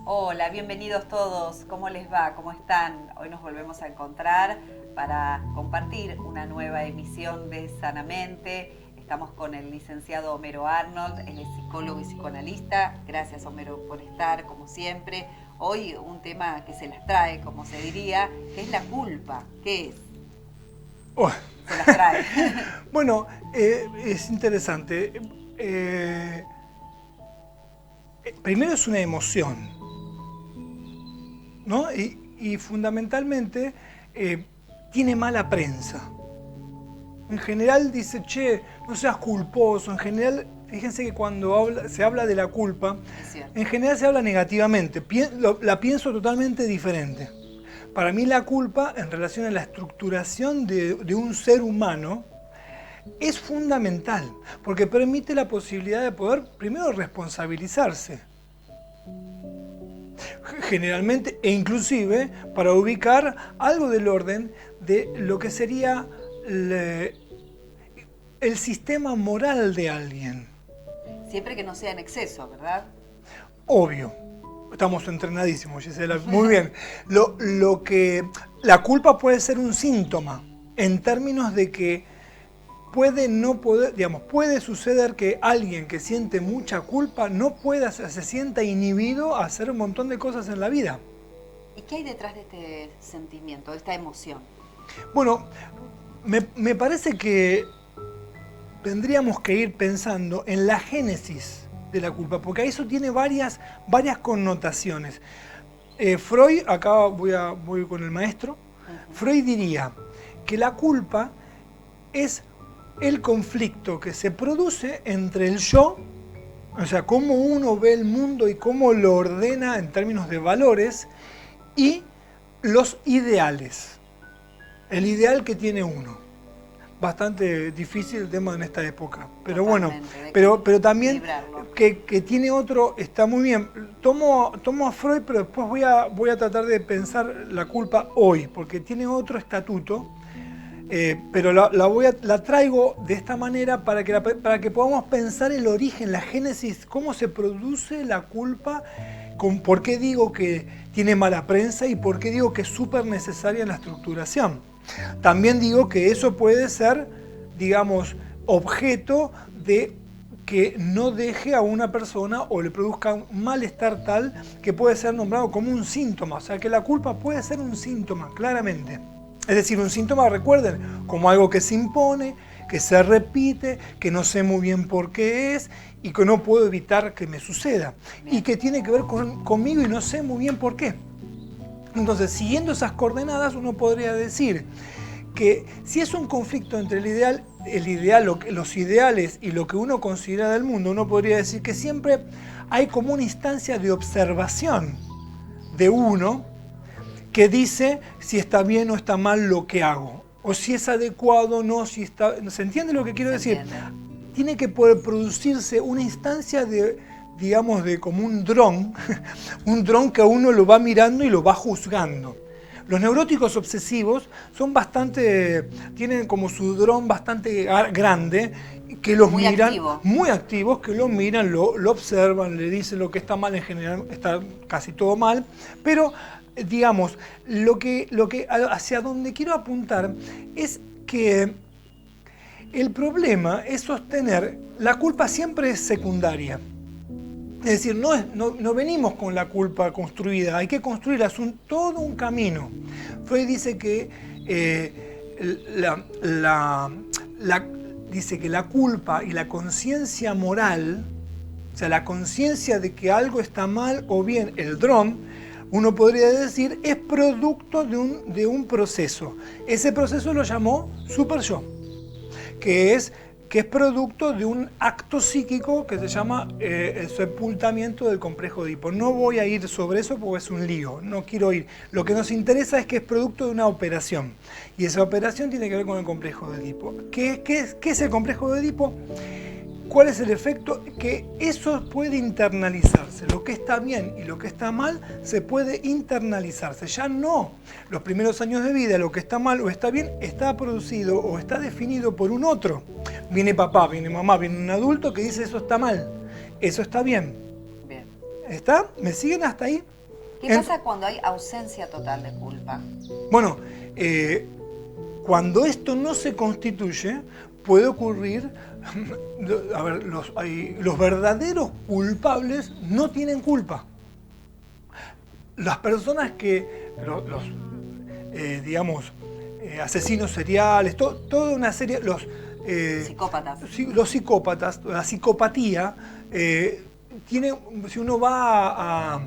Hola, bienvenidos todos. ¿Cómo les va? ¿Cómo están? Hoy nos volvemos a encontrar para compartir una nueva emisión de Sanamente. Estamos con el licenciado Homero Arnold, él es psicólogo y psicoanalista. Gracias, Homero, por estar, como siempre. Hoy un tema que se las trae, como se diría, que es la culpa. ¿Qué es? Oh. Se las trae. Bueno, es interesante. Primero es una emoción, ¿no? Y fundamentalmente tiene mala prensa. En general dice, che, no seas culposo. En general, fíjense que cuando se habla de la culpa, en general se habla negativamente. La pienso totalmente diferente. Para mí la culpa, en relación a la estructuración de un ser humano, es fundamental, porque permite la posibilidad de poder, primero, responsabilizarse. Generalmente, e inclusive, para ubicar algo del orden de lo que sería el sistema moral de alguien. Siempre que no sea en exceso, ¿verdad? Obvio. Estamos entrenadísimos, Gisela. Muy bien. La culpa puede ser un síntoma, en términos de que puede suceder que alguien que siente mucha culpa se sienta inhibido a hacer un montón de cosas en la vida. ¿Y qué hay detrás de este sentimiento, de esta emoción? Bueno, me parece que tendríamos que ir pensando en la génesis de la culpa, porque eso tiene varias connotaciones. Freud, acá voy con el maestro, Freud diría que la culpa es el conflicto que se produce entre el yo, o sea, cómo uno ve el mundo y cómo lo ordena en términos de valores, y los ideales, el ideal que tiene uno. Bastante difícil el tema en esta época, pero bueno, pero también que tiene otro, está muy bien. Tomo a Freud, pero después voy a tratar de pensar la culpa hoy, porque tiene otro estatuto. Pero la traigo de esta manera para que podamos pensar el origen, la génesis, cómo se produce la culpa, por qué digo que tiene mala prensa y por qué digo que es súper necesaria en la estructuración. También digo que eso puede ser, digamos, objeto de que no deje a una persona o le produzca un malestar tal que puede ser nombrado como un síntoma. O sea, que la culpa puede ser un síntoma, claramente. Es decir, un síntoma, recuerden, como algo que se impone, que se repite, que no sé muy bien por qué es y que no puedo evitar que me suceda. Bien. Y que tiene que ver conmigo y no sé muy bien por qué. Entonces, siguiendo esas coordenadas, uno podría decir que si es un conflicto entre los ideales y lo que uno considera del mundo, uno podría decir que siempre hay como una instancia de observación de uno que dice si está bien o está mal lo que hago, o si es adecuado o no, si está... ¿Se entiende lo que quiero decir? Tiene que poder producirse una instancia de, digamos, de como un dron que a uno lo va mirando y lo va juzgando. Los neuróticos obsesivos tienen como su dron bastante grande, que los miran, muy activos, que lo miran, lo observan, le dicen lo que está mal, en general está casi todo mal, pero digamos, hacia donde quiero apuntar es que el problema es sostener, la culpa siempre es secundaria. Es decir, no venimos con la culpa construida, hay que construir todo un camino. Freud dice que dice que la culpa y la conciencia moral, o sea, la conciencia de que algo está mal o bien el dron, uno podría decir, es producto de un proceso. Ese proceso lo llamó super yo, que es que es producto de un acto psíquico que se llama el sepultamiento del complejo de Edipo. No voy a ir sobre eso porque es un lío, no quiero ir. Lo que nos interesa es que es producto de una operación, y esa operación tiene que ver con el complejo de Edipo. ¿Qué es el complejo de Edipo? ¿Cuál es el efecto? Que eso puede internalizarse. Lo que está bien y lo que está mal se puede internalizarse. Ya no los primeros años de vida, lo que está mal o está bien, está producido o está definido por un otro. Viene papá, viene mamá, viene un adulto que dice eso está mal, eso está bien. Bien. ¿Está? ¿Me siguen hasta ahí? ¿Qué pasa cuando hay ausencia total de culpa? Bueno, cuando esto no se constituye, puede ocurrir, a ver, los verdaderos culpables no tienen culpa. Las personas que, digamos, asesinos seriales, toda una serie, psicópatas. Los psicópatas, la psicopatía, si uno va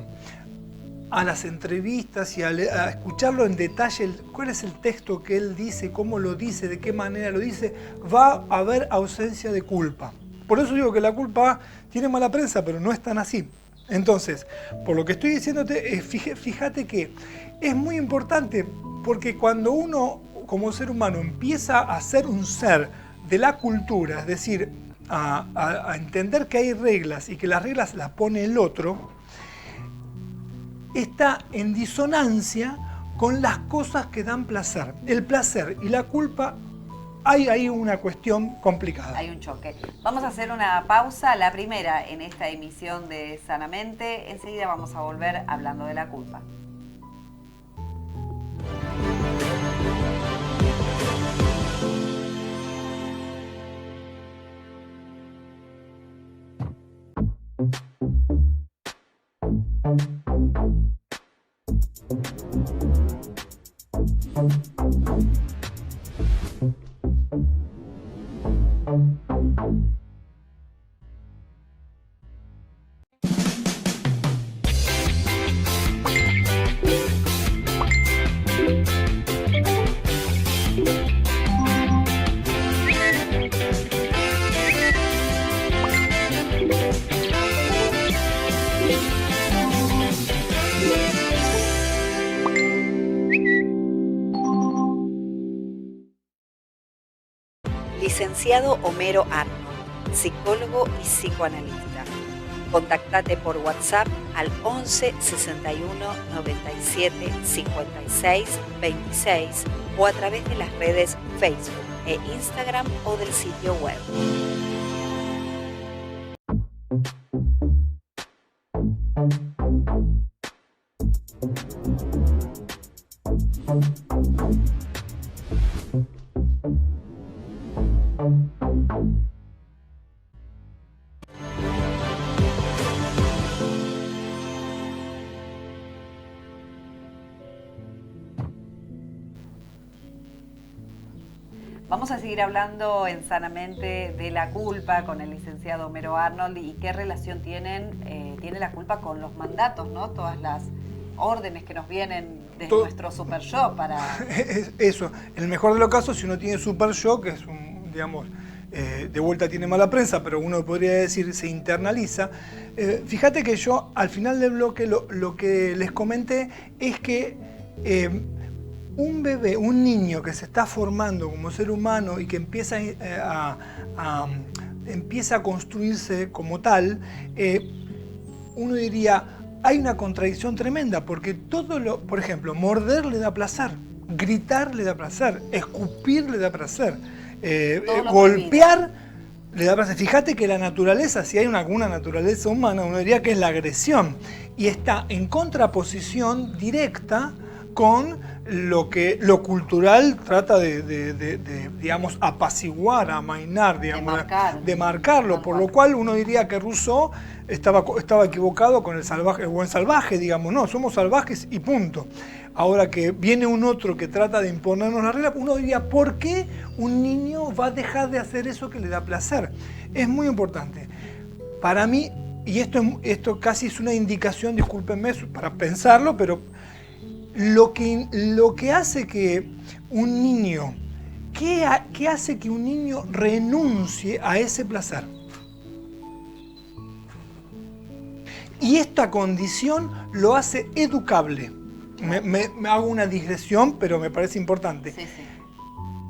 a las entrevistas y a escucharlo en detalle, cuál es el texto que él dice, cómo lo dice, de qué manera lo dice, va a haber ausencia de culpa. Por eso digo que la culpa tiene mala prensa, pero no es tan así. Entonces, por lo que estoy diciéndote, fíjate que es muy importante, porque cuando uno, como ser humano, empieza a ser un ser de la cultura, es decir, a entender que hay reglas y que las reglas las pone el otro, está en disonancia con las cosas que dan placer. El placer y la culpa, hay ahí una cuestión complicada. Hay un choque. Vamos a hacer una pausa, la primera en esta emisión de Sanamente. Enseguida vamos a volver hablando de la culpa. Licenciado Homero Arnold, psicólogo y psicoanalista. Contactate por WhatsApp al 11 61 97 56 26 o a través de las redes Facebook e Instagram o del sitio web. Vamos a seguir hablando en Sanamente de la culpa con el licenciado Homero Arnold y qué relación tiene la culpa con los mandatos, ¿no? Todas las órdenes que nos vienen desde nuestro super yo para... Eso, en el mejor de los casos, si uno tiene super yo, que es un, digamos, de vuelta tiene mala prensa, pero uno podría decir se internaliza. Fíjate que yo al final del bloque lo que les comenté es que un bebé, un niño que se está formando como ser humano y que empieza a construirse como tal, uno diría, hay una contradicción tremenda, porque por ejemplo, morder le da placer, gritar le da placer, escupir le da placer, golpear le da placer. Fíjate que la naturaleza, si hay alguna naturaleza humana, uno diría que es la agresión, y está en contraposición directa con lo que lo cultural trata de digamos, apaciguar, amainar, digamos, de marcarlo, por lo cual uno diría que Rousseau estaba equivocado con el salvaje, el buen salvaje, digamos, no, somos salvajes y punto. Ahora que viene un otro que trata de imponernos la regla, uno diría, ¿por qué un niño va a dejar de hacer eso que le da placer? Es muy importante. Para mí, y esto casi es una indicación, discúlpenme, para pensarlo, pero lo que hace que un niño ¿Qué hace que un niño renuncie a ese placer? Y esta condición lo hace educable. Me hago una digresión, pero me parece importante. Sí, sí.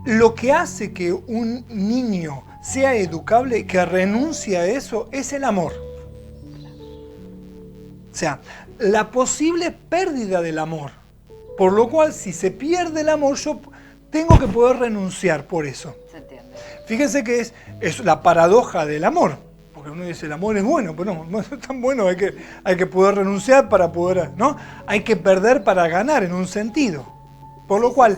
Lo que hace que un niño sea educable, que renuncie a eso, es el amor. O sea, la posible pérdida del amor. Por lo cual, si se pierde el amor, yo tengo que poder renunciar por eso. Se entiende. Fíjense que es la paradoja del amor. Porque uno dice, el amor es bueno, pero no es tan bueno, hay que poder renunciar para poder, ¿no? Hay que perder para ganar en un sentido. Por lo cual,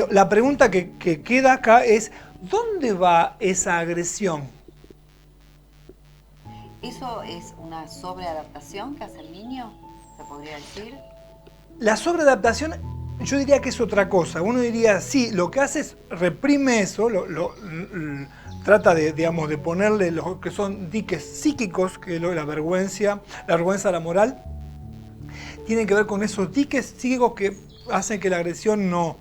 la pregunta que queda acá es, ¿dónde va esa agresión? ¿Eso es una sobreadaptación que hace el niño? ¿Se podría decir? La sobreadaptación, yo diría que es otra cosa. Uno diría, sí, lo que hace es reprime eso, trata de, digamos, de ponerle lo que son diques psíquicos, que la vergüenza, la moral, tiene que ver con esos diques psíquicos que hacen que la agresión no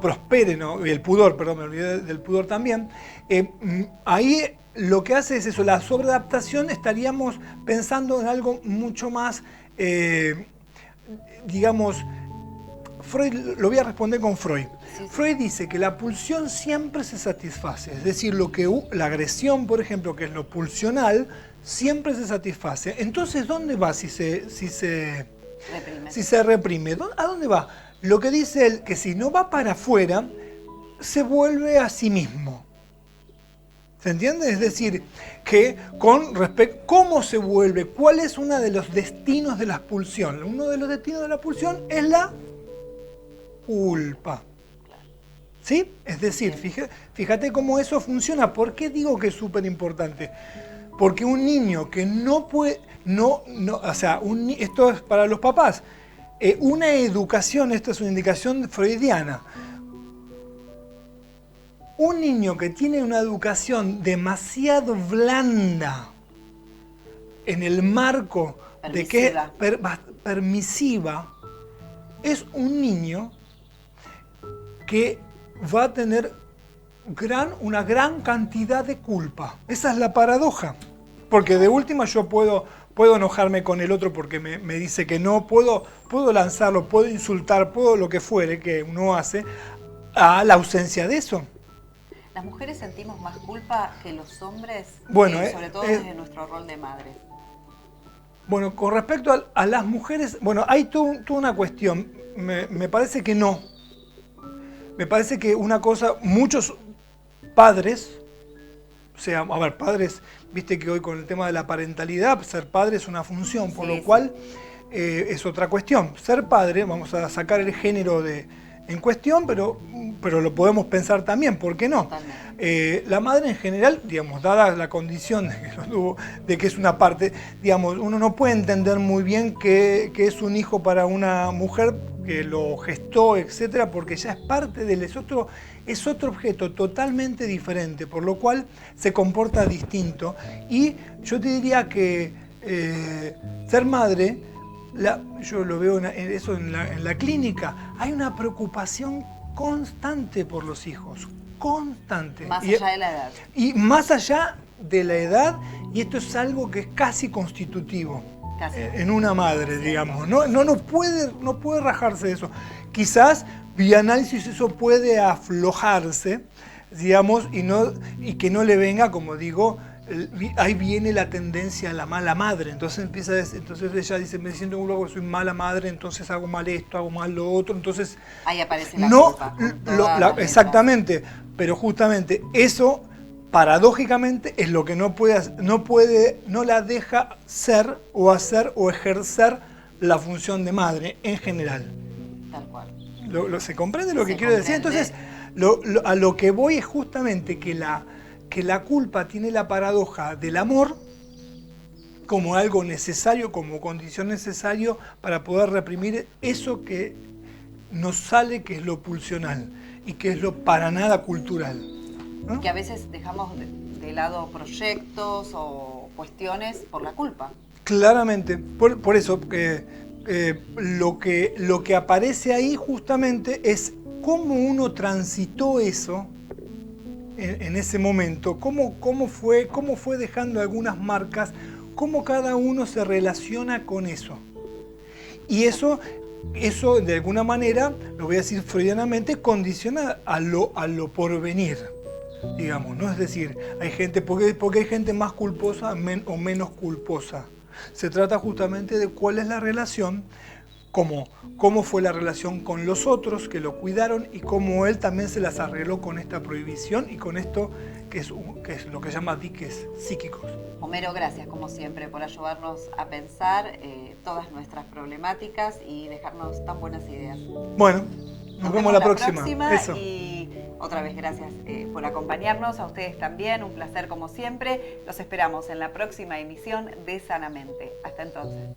prospere, ¿no? Y el pudor, perdón, me olvidé del pudor también. Ahí lo que hace es eso, la sobreadaptación, estaríamos pensando en algo mucho más, digamos, Freud, lo voy a responder con Freud. Sí. Freud dice que la pulsión siempre se satisface, es decir, la agresión, por ejemplo, que es lo pulsional, siempre se satisface. Entonces, ¿dónde va si se reprime? ¿A dónde va? Lo que dice él, que si no va para afuera, se vuelve a sí mismo. ¿Se entiende? Es decir, que con respecto, ¿cómo se vuelve? ¿Cuál es uno de los destinos de la pulsión? Uno de los destinos de la pulsión es la culpa. ¿Sí? Es decir, fíjate cómo eso funciona. ¿Por qué digo que es súper importante? Porque un niño que no puede, o sea, esto es para los papás, una educación, esto es una indicación freudiana, un niño que tiene una educación demasiado blanda en el marco de que permisiva, es un niño que va a tener una gran cantidad de culpa. Esa es la paradoja. Porque de última yo puedo enojarme con el otro porque me dice que no, puedo lanzarlo, puedo insultar, puedo lo que fuere que uno hace, a la ausencia de eso. ¿Las mujeres sentimos más culpa que los hombres? Bueno, sobre todo desde nuestro rol de madre. Bueno, con respecto a las mujeres, bueno, hay toda una cuestión. Me parece que no. Me parece que una cosa, muchos padres, o sea, a ver, padres, viste que hoy con el tema de la parentalidad, ser padre es una función, por lo cual es otra cuestión. Ser padre, vamos a sacar el género en cuestión, pero lo podemos pensar también, ¿por qué no? La madre en general, digamos, dada la condición de que es una parte, digamos, uno no puede entender muy bien qué es un hijo para una mujer que lo gestó, etcétera, porque ya es parte de él, es otro objeto totalmente diferente, por lo cual se comporta distinto. Y yo te diría que ser madre, yo lo veo en la clínica, hay una preocupación constante por los hijos, constante. Más allá de la edad. Y más allá de la edad, y esto es algo que es casi constitutivo. En una madre, digamos. No puede rajarse de eso. Quizás vía análisis eso puede aflojarse, digamos, y que no le venga, como digo, ahí viene la tendencia a la mala madre. Entonces ella dice, me siento un loco, soy mala madre, entonces hago mal esto, hago mal lo otro. Entonces ahí aparece la culpa. Exactamente, pero justamente eso, paradójicamente, es lo que no la deja ser o hacer o ejercer la función de madre en general. Tal cual. ¿Se comprende lo que quiero decir? Entonces, a lo que voy es justamente que la culpa tiene la paradoja del amor como algo necesario, como condición necesario para poder reprimir eso que nos sale, que es lo pulsional y que es lo para nada cultural, ¿no? Que a veces dejamos de lado proyectos o cuestiones por la culpa. Claramente, por eso lo que aparece ahí justamente es cómo uno transitó eso en ese momento, cómo fue dejando algunas marcas, cómo cada uno se relaciona con eso. Y eso de alguna manera, lo voy a decir freudianamente, condiciona a lo porvenir, digamos, ¿no? Es decir, hay gente, porque hay gente más culposa o menos culposa. Se trata justamente de cuál es la relación, cómo fue la relación con los otros que lo cuidaron y cómo él también se las arregló con esta prohibición y con esto que es lo que se llama diques psíquicos. Homero, gracias como siempre por ayudarnos a pensar todas nuestras problemáticas y dejarnos tan buenas ideas. Bueno, nos vemos la próxima. Eso. Y otra vez gracias por acompañarnos, a ustedes también, un placer como siempre. Los esperamos en la próxima emisión de Sanamente. Hasta entonces.